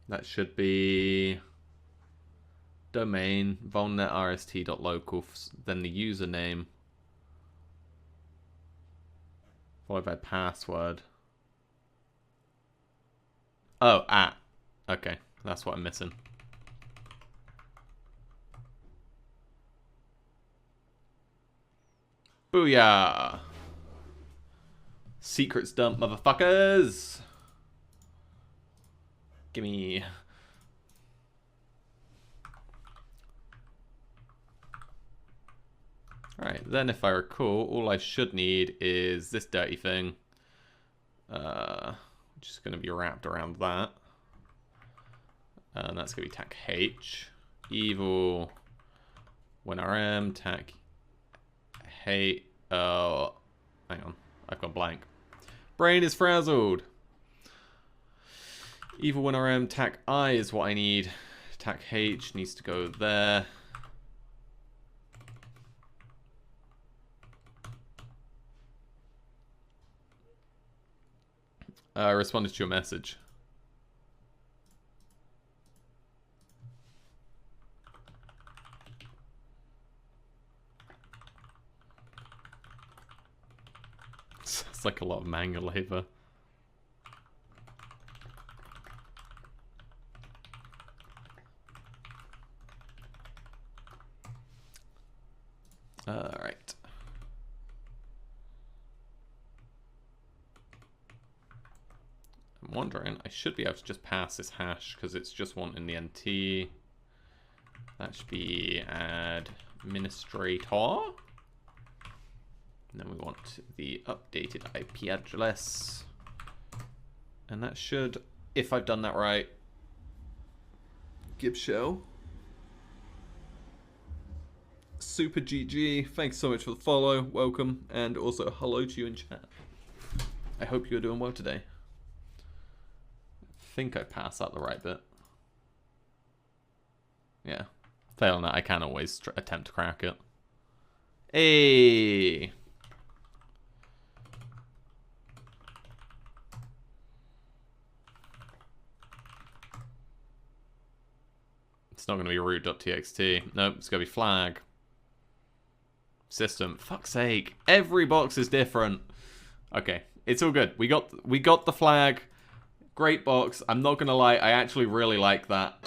That should be domain vulnnetrst.local, then the username followed by password. Oh, at. Okay, that's what I'm missing. Booyah! Secrets dump, motherfuckers! Gimme. Alright, then if I recall, all I should need is this dirty thing. Which is going to be wrapped around that. And that's going to be tac H. Evil. WinRM, tac hate. Oh, hang on. I've gone blank. Brain is frazzled. Evil WinRM, tac I is what I need. Tac H needs to go there. I responded to your message. It's like a lot of manual labor. Alright. I'm wondering, I should be able to just pass this hash because it's just wanting the NT. That should be administrator. And then we want the updated IP address. And that should, if I've done that right, give show. Super GG, thanks so much for the follow, welcome, and also hello to you in chat. I hope you're doing well today. I think I passed out the right bit. Yeah, failing that, I can always attempt to crack it. Hey! It's not going to be root.txt. Nope, it's going to be flag. System. Fuck's sake. Every box is different. Okay, it's all good. We got the flag. Great box. I'm not going to lie, I actually really like that.